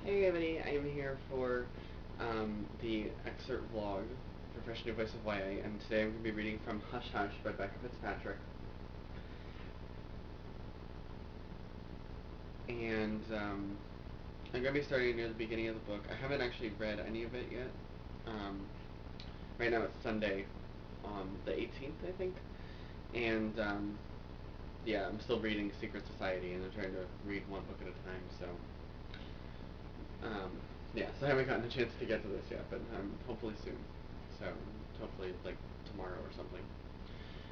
Hey everybody, I am here for the Excerpt vlog, Professional Voice of YA, and today I'm going to be reading from Hush Hush by Becca Fitzpatrick. And I'm going to be starting near the beginning of the book. I haven't actually read any of it yet. Right now it's Sunday, the 18th, I think. And yeah, I'm still reading Secret Society, and I'm trying to read one book at a time, so Um, yeah, so I haven't gotten a chance to get to this yet, but hopefully soon. So hopefully like tomorrow or something.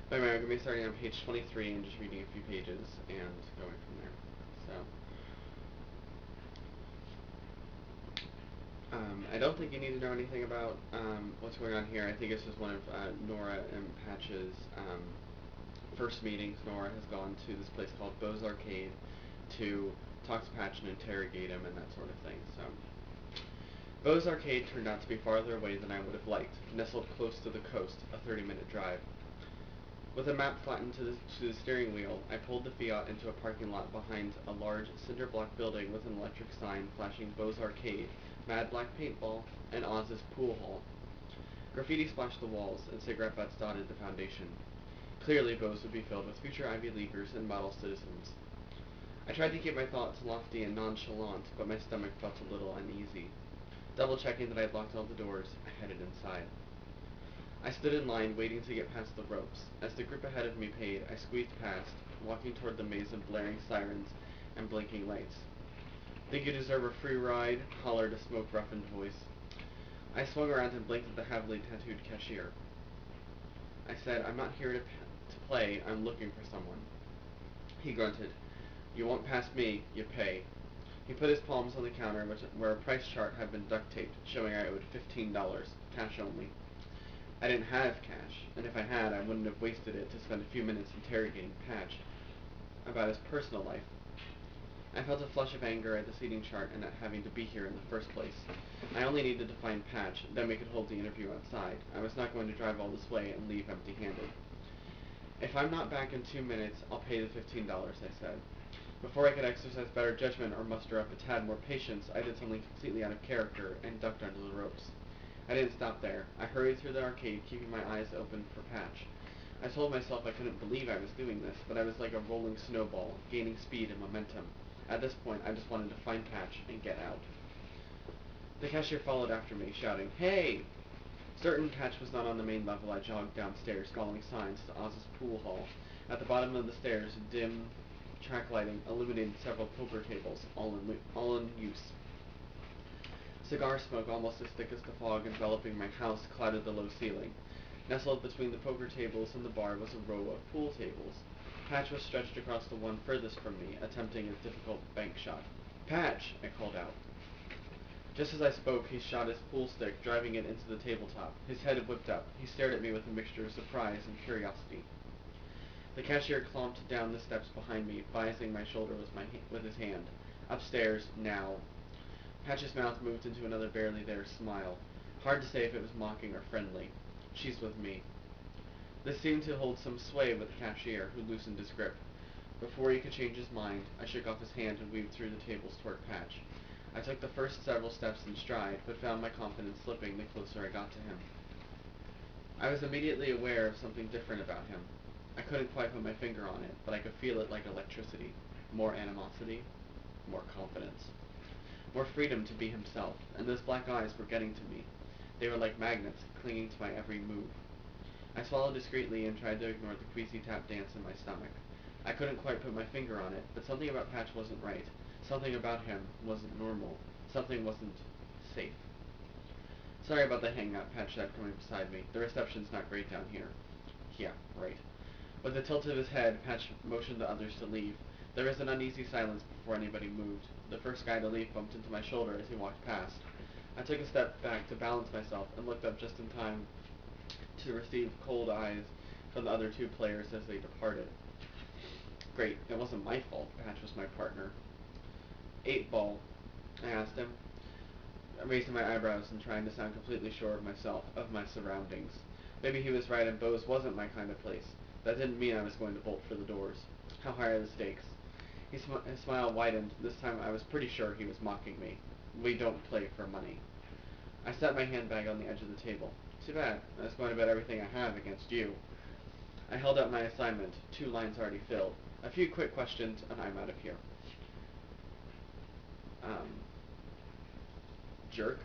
But anyway, I'm going to be starting on page 23 and just reading a few pages and going from there. So I don't think you need to know anything about what's going on here. I think this is one of Nora and Patch's first meetings. Nora has gone to this place called Beau's Arcade to talk to Patch and interrogate him and that sort of thing. So Beau's Arcade turned out to be farther away than I would have liked, nestled close to the coast, a 30-minute drive. With a map flattened to the steering wheel, I pulled the Fiat into a parking lot behind a large cinder-block building with an electric sign flashing Beau's Arcade, Mad Black Paintball, and Oz's Pool Hall. Graffiti splashed the walls, and cigarette butts dotted the foundation. Clearly, Beau's would be filled with future Ivy Leaguers and model citizens. I tried to keep my thoughts lofty and nonchalant, but my stomach felt a little uneasy. Double-checking that I had locked all the doors, I headed inside. I stood in line, waiting to get past the ropes. As the group ahead of me paid, I squeezed past, walking toward the maze of blaring sirens and blinking lights. "Think you deserve a free ride?" hollered a smoke-roughened voice. I swung around and blinked at the heavily tattooed cashier. I said, "I'm not here to play, I'm looking for someone." He grunted. "You won't pass me, you pay." He put his palms on the counter, where a price chart had been duct-taped, showing I owed $15, cash only. I didn't have cash, and if I had, I wouldn't have wasted it to spend a few minutes interrogating Patch about his personal life. I felt a flush of anger at the seating chart and at having to be here in the first place. I only needed to find Patch, then we could hold the interview outside. I was not going to drive all this way and leave empty-handed. "If I'm not back in 2 minutes, I'll pay the $15, I said. Before I could exercise better judgment or muster up a tad more patience, I did something completely out of character and ducked under the ropes. I didn't stop there. I hurried through the arcade, keeping my eyes open for Patch. I told myself I couldn't believe I was doing this, but I was like a rolling snowball, gaining speed and momentum. At this point, I just wanted to find Patch and get out. The cashier followed after me, shouting, "Hey!" Certain Patch was not on the main level, I jogged downstairs, following signs to Oz's Pool Hall. At the bottom of the stairs, dim track lighting illuminated several poker tables, all in use. Cigar smoke, almost as thick as the fog enveloping my house, clouded the low ceiling. Nestled between the poker tables and the bar was a row of pool tables. Patch was stretched across the one furthest from me, attempting a difficult bank shot. "Patch!" I called out. Just as I spoke, he shot his pool stick, driving it into the tabletop. His head whipped up. He stared at me with a mixture of surprise and curiosity. The cashier clomped down the steps behind me, vising my shoulder with his hand. "Upstairs, now." Patch's mouth moved into another barely there smile. Hard to say if it was mocking or friendly. "She's with me." This seemed to hold some sway with the cashier, who loosened his grip. Before he could change his mind, I shook off his hand and weaved through the tables toward Patch. I took the first several steps in stride, but found my confidence slipping the closer I got to him. I was immediately aware of something different about him. I couldn't quite put my finger on it, but I could feel it like electricity. More animosity, more confidence. More freedom to be himself, and those black eyes were getting to me. They were like magnets, clinging to my every move. I swallowed discreetly and tried to ignore the queasy tap dance in my stomach. I couldn't quite put my finger on it, but something about Patch wasn't right. Something about him wasn't normal. Something wasn't safe. "Sorry about the hang-up," Patch said, coming beside me. "The reception's not great down here." "Yeah, right." With a tilt of his head, Patch motioned the others to leave. There was an uneasy silence before anybody moved. The first guy to leave bumped into my shoulder as he walked past. I took a step back to balance myself and looked up just in time to receive cold eyes from the other two players as they departed. Great, it wasn't my fault. Patch was my partner. "Eight ball?" I asked him, raising my eyebrows and trying to sound completely sure of myself, of my surroundings. Maybe he was right and Beau's wasn't my kind of place. That didn't mean I was going to bolt for the doors. How high are the stakes? His smile widened. This time I was pretty sure he was mocking me. We don't play for money. I set my handbag on the edge of the table. Too bad. I was going to bet everything I have against you. I held out my assignment, 2 lines already filled. A few quick questions, and I'm out of here. Um, Jerk,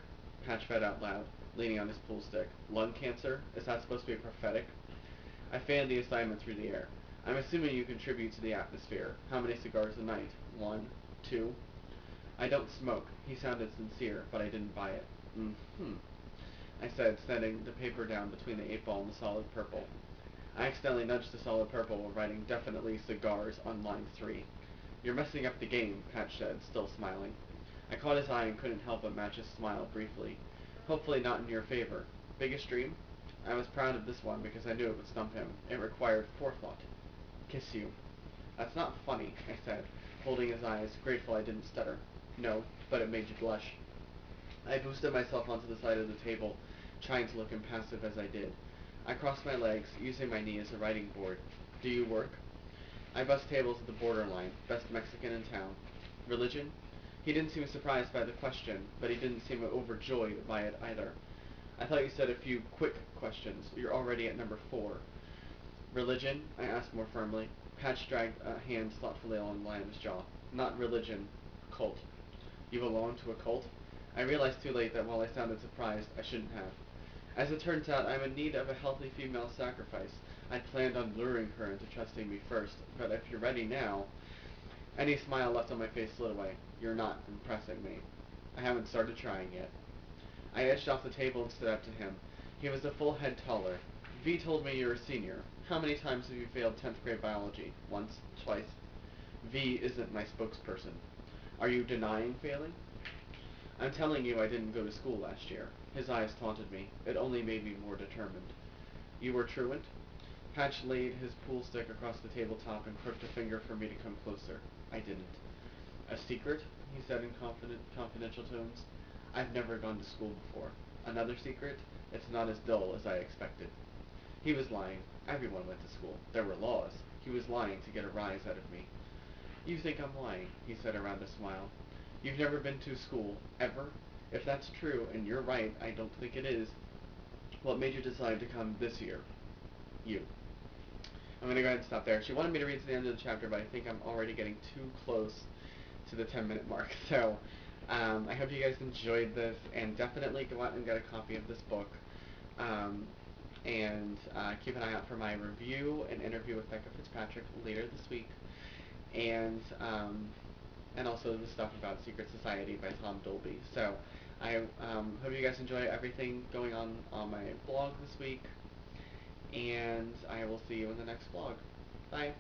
Patch fed out loud, leaning on his pool stick. Lung cancer? Is that supposed to be prophetic? I fanned the assignment through the air. I'm assuming you contribute to the atmosphere. How many cigars a night? 1, 2? I don't smoke. He sounded sincere, but I didn't buy it. Mm-hmm, I said, setting the paper down between the 8 ball and the solid purple. I accidentally nudged the solid purple while writing definitely cigars on line 3. You're messing up the game, Patch said, still smiling. I caught his eye and couldn't help but match his smile briefly. Hopefully not in your favor. Biggest dream? I was proud of this one because I knew it would stump him. It required forethought. Kiss you. That's not funny, I said, holding his eyes, grateful I didn't stutter. No, but it made you blush. I boosted myself onto the side of the table, trying to look impassive as I did. I crossed my legs, using my knee as a writing board. Do you work? I bussed tables at the borderline, best Mexican in town. Religion? He didn't seem surprised by the question, but he didn't seem overjoyed by it either. I thought you said a few quick questions. You're already at number 4. Religion? I asked more firmly. Patch dragged a hand thoughtfully along the line of his jaw. Not religion. Cult. You belong to a cult? I realized too late that while I sounded surprised, I shouldn't have. As it turns out, I'm in need of a healthy female sacrifice. I'd planned on luring her into trusting me first, but if you're ready now... Any smile left on my face slid away. You're not impressing me. I haven't started trying yet. I edged off the table and stood up to him. He was a full head taller. V told me you're a senior. How many times have you failed 10th grade biology? Once? Twice? V isn't my spokesperson. Are you denying failing? I'm telling you I didn't go to school last year. His eyes taunted me. It only made me more determined. You were truant? Patch laid his pool stick across the tabletop and crooked a finger for me to come closer. I didn't. A secret? He said in confidential tones. I've never gone to school before. Another secret? It's not as dull as I expected. He was lying. Everyone went to school. There were laws. He was lying to get a rise out of me. You think I'm lying, he said around a smile. You've never been to school, ever? If that's true, and you're right, I don't think it is, what made you decide to come this year? You. I'm going to go ahead and stop there. She wanted me to read to the end of the chapter, but I think I'm already getting too close to the 10-minute mark. So I hope you guys enjoyed this, and definitely go out and get a copy of this book. And keep an eye out for my review and interview with Becca Fitzpatrick later this week. And also the stuff about Secret Society by Tom Dolby. So I hope you guys enjoy everything going on my blog this week, and I will see you in the next vlog. Bye!